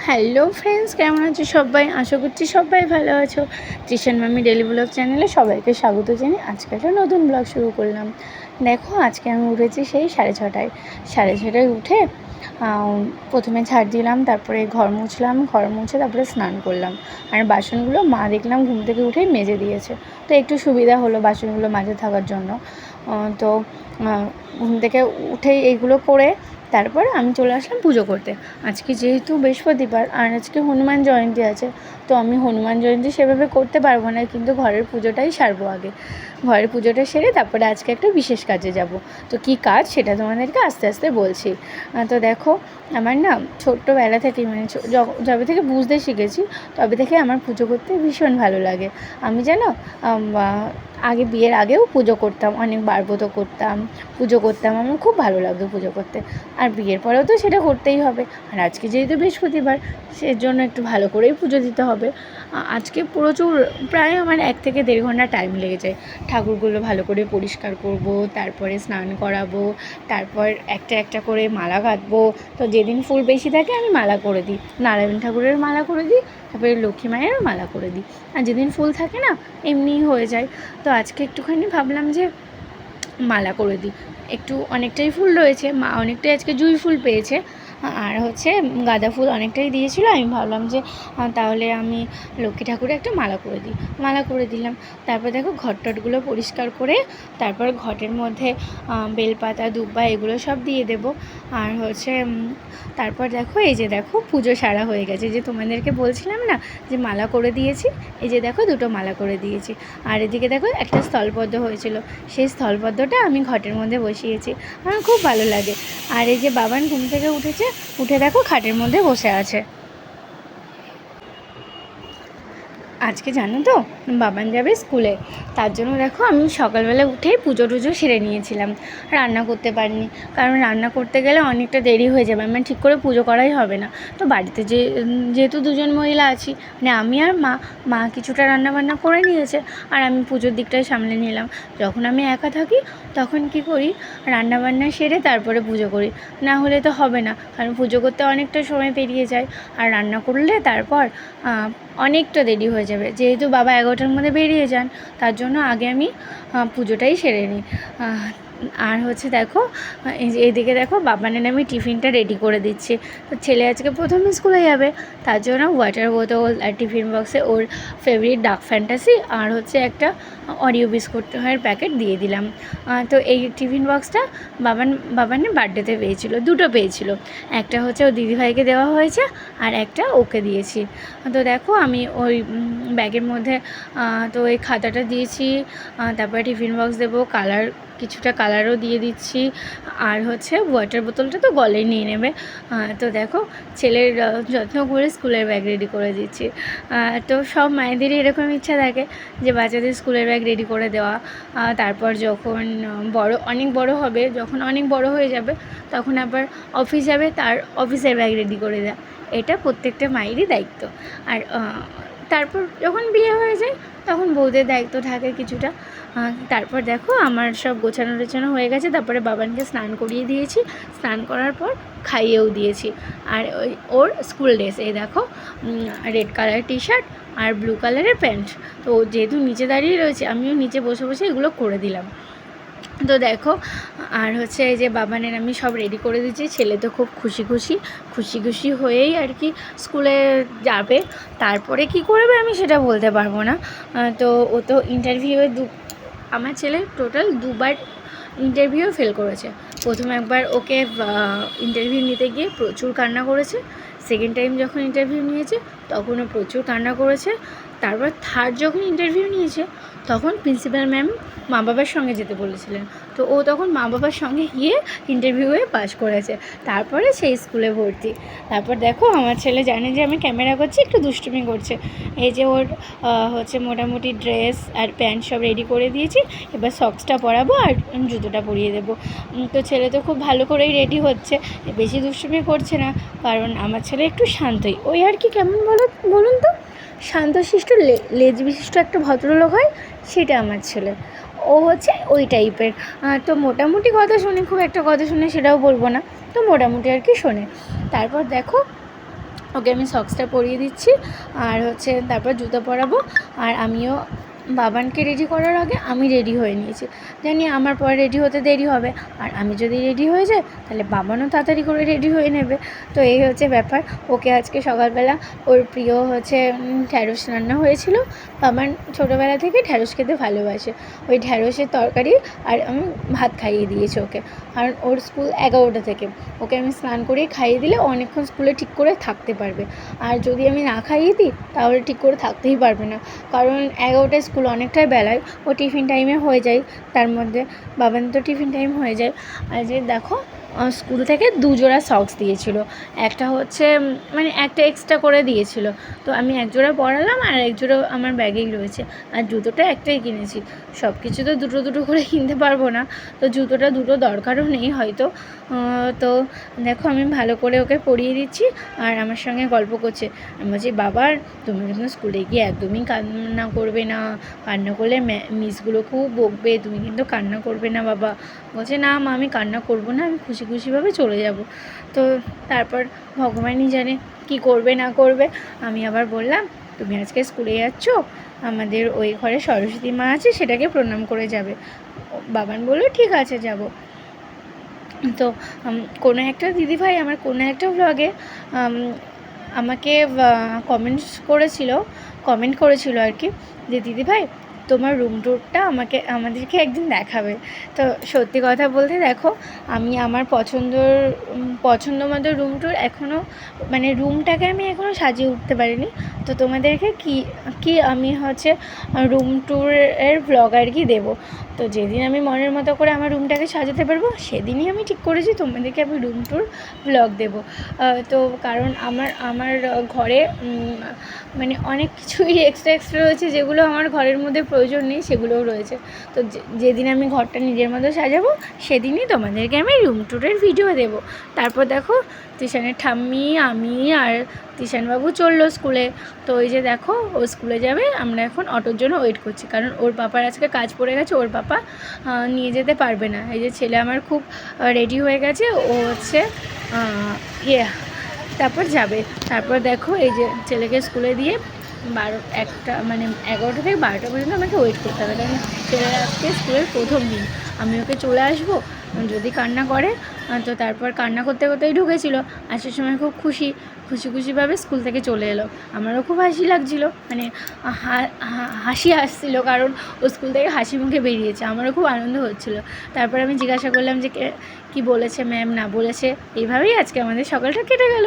Hello friends, কেমন আছো সবাই? আশা করছি সবাই ভালো আছো। তৃষান মামি ডেলি ব্লগ চ্যানেলে সবাইকে স্বাগত জানিয়ে আজকে একটা নতুন ব্লগ শুরু করলাম। দেখো, আজকে আমি উঠেছি সেই 6:30টায়। 6:30টায় উঠে প্রথমে ঝাড় দিলাম, তারপরে ঘর মুছলাম, ঘর মুছে তারপরে স্নান করলাম। আর বাসনগুলো মা দেখলাম ঘুম থেকে উঠেই মেজে দিয়েছে, তো একটু সুবিধা হলো বাসনগুলো মাজে থাকার জন্য। তো ঘুম থেকে উঠেই এইগুলো করে তারপর আমি চলে আসলাম পুজো করতে। আজকে যেহেতু বৃহস্পতিবার আর আজকে হনুমান জয়ন্তী আছে, তো আমি হনুমান জয়ন্তী সেভাবে করতে পারবো না, কিন্তু ঘরের পুজোটাই সারবো আগে। ঘরের পুজোটা সেরে তারপরে আজকে একটা বিশেষ কাজে যাব। তো কী কাজ সেটা তোমাদেরকে আস্তে আস্তে বলছি। তো দেখো, আমার না ছোট্টবেলা থেকেই মানে যবে থেকে বুঝতে শিখেছি তবে থেকে আমার পুজো করতে ভীষণ ভালো লাগে। আমি জানো, আগে বিয়ের আগেও পুজো করতাম, অনেক বারব্রত করতাম, পুজো করতাম। আমার খুব ভালো লাগতো পুজো করতে। আর বিয়ের পরেও তো সেটা করতেই হবে। আর আজকে যেহেতু বৃহস্পতিবার, সেজন্য একটু ভালো করেই পুজো দিতে হবে। আজকে প্রচুর, প্রায় আমার 1 থেকে 1.5 ঘন্টা টাইম লেগে যায়। ঠাকুরগুলো ভালো করে পরিষ্কার করব, তারপরে স্নান করাবো, তারপর একটা একটা করে মালা গাঁথবো। তো যেদিন ফুল বেশি থাকে আমি মালা করে দিই, নারায়ণ ঠাকুরের মালা করে দিই, তারপরে লক্ষ্মী মায়েরও মালা করে দিই। আর যেদিন ফুল থাকে না, এমনিই হয়ে যায়। তো আজকে একটুখানি ভাবলাম যে মালা করে দিই। একটু অনেকটাই ফুল রয়েছে, মা অনেকটাই আজকে জুঁই ফুল পেয়েছে, আর হচ্ছে গাঁদা ফুল অনেকটাই দিয়েছিলো। আমি ভাবলাম যে তাহলে আমি লক্ষ্মী ঠাকুরের একটা মালা করে দিই। মালা করে দিলাম। তারপর দেখো, ঘটটটগুলো পরিষ্কার করে তারপর ঘটের মধ্যে বেলপাতা, দুব্বা এগুলো সব দিয়ে দেবো। আর হচ্ছে তারপর দেখো, এই যে দেখো পুজো সারা হয়ে গেছে। যে তোমাদেরকে বলছিলাম না যে মালা করে দিয়েছি, এই যে দেখো 2টো মালা করে দিয়েছি। আর এদিকে দেখো একটা স্থলপদ্ম হয়েছিল, সেই স্থলপদ্মটা আমি ঘটের মধ্যে বসিয়েছি। আমার খুব ভালো লাগে। আর এই যে বাবান ঘুম থেকে উঠেছে, উঠে দেখো খাটের মধ্যে বসে আছে। আজকে জানো তো, বাবান যাবে স্কুলে, তার জন্য দেখো আমি সকালবেলা উঠেই পুজো টুজো সেরে নিয়েছিলাম। রান্না করতে পারিনি, কারণ রান্না করতে গেলে অনেকটা দেরি হয়ে যাবে, আমার ঠিক করে পুজো করাই হবে না। তো বাড়িতে যেহেতু 2জন মহিলা আছি, মানে আমি আর মা কিছুটা রান্নাবান্না করে নিয়েছে, আর আমি পুজোর দিকটাই সামলে নিলাম। যখন আমি একা থাকি তখন কি করি, রান্নাবান্না সেরে তারপরে পুজো করি, না হলে তো হবে না, কারণ পুজো করতে অনেকটা সময় পেরিয়ে যায়। আর রান্না করলে তারপর অনেকটা দেরি হয়ে যাবে। যেহেতু বাবা 11টার মধ্যে বেরিয়ে যান, তার জন্য আগে আমি পুজোটাই সেরে নিই। আর হচ্ছে দেখো, এইদিকে দেখো বাবানের আমি টিফিনটা রেডি করে দিচ্ছি। তো ছেলে আজকে প্রথম স্কুলে যাবে, তার জন্য ওয়াটার বোতল আর টিফিন বক্সে ওর ফেভারিট ডার্ক ফ্যান্টাসি আর হচ্ছে একটা অরিও বিস্কুটের প্যাকেট দিয়ে দিলাম। তো এই টিফিন বক্সটা বাবানের বার্থডেতে পেয়েছিল, 2টো পেয়েছিল। একটা হচ্ছে ওর দিদিভাইকে দেওয়া হয়েছে, আর একটা ওকে দিয়েছি। তো দেখো আমি ওই ব্যাগের মধ্যে তো ওই খাতাটা দিয়েছি, তারপরে টিফিন বক্স দেবো, কিছুটা কালারও দিয়ে দিচ্ছি। আর হচ্ছে ওয়াটার বোতলটা তো গলেই নিয়ে নেবে। তো দেখো, ছেলের যত্ন করে স্কুলের ব্যাগ রেডি করে দিচ্ছি। তো সব মায়েদেরই এরকম ইচ্ছা থাকে যে বাচ্চাদের স্কুলের ব্যাগ রেডি করে দেওয়া। তারপর যখন অনেক বড় হবে, যখন অনেক বড় হয়ে যাবে, তখন আবার অফিস যাবে, তার অফিসের ব্যাগ রেডি করে দেওয়া। এটা প্রত্যেকটা মায়েরই দায়িত্ব। আর তারপর যখন বিয়ে হয়ে যায় তখন বউদের দায়িত্ব থাকে কিছুটা। তারপর দেখো আমার সব গোছানো টোছানো হয়ে গেছে। তারপরে বাবানকে স্নান করিয়ে দিয়েছি, স্নান করার পর খাইয়েও দিয়েছি। আর ওর স্কুল ড্রেস, এই দেখো রেড কালারের টি-শার্ট আর ব্লু কালারের প্যান্ট। তো যেহেতু নিচে দাঁড়িয়ে রয়েছে, আমিও নিচে বসে বসে এগুলো করে দিলাম। তো দেখো, আর হচ্ছে এই যে বাবানের আমি সব রেডি করে দিচ্ছি। ছেলে তো খুব খুশি হয়েই আর কি স্কুলে যাবে। তারপরে কি করবে আমি সেটা বলতে পারবো না। তো ও তো ইন্টারভিউয়ে আমার ছেলে টোটাল 2বার ইন্টারভিউ ফেল করেছে। প্রথম একবার ওকে ইন্টারভিউ নিতে গিয়ে প্রচুর কান্না করেছে। সেকেন্ড টাইম যখন ইন্টারভিউ নিয়েছে তখনও প্রচুর কান্না করেছে। তারপর থার্ড যখন ইন্টারভিউ নিয়েছে তখন প্রিন্সিপাল ম্যাম মা বাবার সঙ্গে যেতে বলেছিলেন। তো ও তখন মা বাবার সঙ্গে গিয়ে ইন্টারভিউয়ে পাশ করেছে, তারপরে সেই স্কুলে ভর্তি। তারপর দেখো, আমার ছেলে জানে যে আমি ক্যামেরা করছি, একটু দুষ্টুমি করছে। এই যে ওর হচ্ছে মোটামুটি ড্রেস আর প্যান্ট সব রেডি করে দিয়েছি, এবার সক্সটা পরাবো আর জুতোটা পরিয়ে দেবো। তো ছেলে তো খুব ভালো করেই রেডি হচ্ছে, বেশি দুষ্টুমি করছে না, কারণ আমার ছেলে একটু শান্তই, ওই আর কি, কেমন বলুন তো, শান্তশিষ্ট লেজ বিশিষ্ট একটা ভদ্রলোক হয়, সেটা আমার ছেলে। ও হচ্ছে ওই টাইপের। তো মোটামুটি কথা শোনে, খুব একটা কথা শোনে সেটাও বলবো না, তো মোটামুটি আর কি শোনে। তারপর দেখো, ওকে আমি সক্সটা পরিয়ে দিচ্ছি আর হচ্ছে তারপর জুতো পরাবো। আর আমিও বাবানকে রেডি করার আগে আমি রেডি হয়ে নিয়েছি, জানি আমার পরে রেডি হতে দেরি হবে, আর আমি যদি রেডি হয়ে যাই তাহলে বাবানও তাড়াতাড়ি করে রেডি হয়ে নেবে। তো এই হচ্ছে ব্যাপার। ওকে আজকে সকালবেলা ওর প্রিয় হচ্ছে ঢ্যাঁড়স রান্না হয়েছিল। বাবান ছোটোবেলা থেকে ঢ্যাঁড়স খেতে ভালোবাসে, ওই ঢ্যাঁড়সের তরকারি আর আমি ভাত খাইয়ে দিয়েছি ওকে। আর ওর স্কুল 11টা থেকে, ওকে আমি স্নান করিয়ে খাইয়ে দিলে অনেকক্ষণ স্কুলে ঠিক করে থাকতে পারবে। আর যদি আমি না খাইয়ে দিই তাহলে ঠিক করে থাকতেই পারবে না, কারণ 11টায় স্কুল অনেকটাই বেলায়, ও টিফিন টাইমে হয়ে যায়, তার মধ্যে বাবান তো টিফিন টাইম হয়ে যায়। আর যে দেখো স্কুল থেকে 2 জোড়া সক্স দিয়েছিল, একটা হচ্ছে মানে একটা এক্সট্রা করে দিয়েছিল, তো আমি 1 জোড়া পরালাম আর 1 জোড়া আমার ব্যাগেই রয়েছে। আর জুতোটা একটাই কিনেছি, সব কিছু তো দুটো দুটো করে কিনতে পারবো না, তো জুতোটা দুটো দরকারও নেই হয়তো। তো দেখো আমি ভালো করে ওকে পরিয়ে দিচ্ছি আর আমার সঙ্গে গল্প করছে। আমি বলছি, বাবার তুমি কিন্তু স্কুলে গিয়ে একদমই কান্না করবে না, কান্না করলে মিসগুলো খুব বকবে, তুমি কিন্তু কান্না করবে না বাবা। বলছে, না মা আমি কান্না করবো না, আমি খুশি খুশিভাবে চলে যাব। তো তারপর ভগবানই জানে কি করবে না করবে। আমি আবার বললাম, তুমি আজকে স্কুলে যাচ্ছ, আমাদের ওই ঘরে সরস্বতী মা আছে, সেটাকে প্রণাম করে যাবে। বাবান বললো ঠিক আছে যাব। তো কোনো একটা দিদিভাই আমার কোনো একটা ব্লগে আমাকে কমেন্ট করেছিল আর কি, যে দিদিভাই তোমার রুম ট্যুরটা আমাদেরকে একদিন দেখাবে। তো সত্যি কথা বলতে দেখো, আমি আমার পছন্দ মতো রুম ট্যুর এখনও মানে রুমটাকে আমি এখনও সাজিয়ে উঠতে পারিনি। তো তোমাদেরকে কি আমি হচ্ছে রুম ট্যুরের ব্লগ আর কি দেবো। তো যেদিন আমি মনের মতো করে আমার রুমটাকে সাজাতে পারবো সেদিনই আমি ঠিক করেছি তোমাদেরকে আমি রুম ট্যুর ব্লগ দেবো। তো কারণ আমার ঘরে মানে অনেক কিছুই এক্সট্রা রয়েছে, যেগুলো আমার ঘরের মধ্যে প্রয়োজন নেই সেগুলোও রয়েছে। তো যেদিন আমি ঘরটা নিজের মতো সাজাবো সেদিনই তোমাদেরকে আমি রুম ট্যুরের ভিডিও দেবো। তারপর দেখো তিশানের ঠাম্মি, আমি আর তিশানবাবু চললো স্কুলে। তো ওই যে দেখো ও স্কুলে যাবে, আমরা এখন অটোর জন্য ওয়েট করছি, কারণ ওর পাপার আজকে কাজ পড়ে গেছে, ওর পাপা নিয়ে যেতে পারবে না। এই যে ছেলে আমার খুব রেডি হয়ে গেছে, ও হচ্ছে তারপর যাবে। তারপর দেখো এই যে ছেলেকে স্কুলে দিয়ে 1টা মানে 11টা থেকে 12টা পর্যন্ত আমাকে ওয়েট করতে হবে, কারণ ছেলের আজকে স্কুলের প্রথম দিন। আমি ওকে চলে আসবো, যদি কান্না করে তো তারপর কান্না করতে করতেই ঢুকেছিল, আসার সময় খুব খুশিভাবে স্কুল থেকে চলে এলো। আমারও খুব হাসি লাগছিলো, মানে হাসি আসছিলো, কারণ ও স্কুল থেকে হাসি মুখে বেরিয়েছে, আমারও খুব আনন্দ হচ্ছিলো। তারপর আমি জিজ্ঞাসা করলাম যে কি বলেছে ম্যাম না বলেছে, এইভাবেই আজকে আমাদের সকালটা কেটে গেল।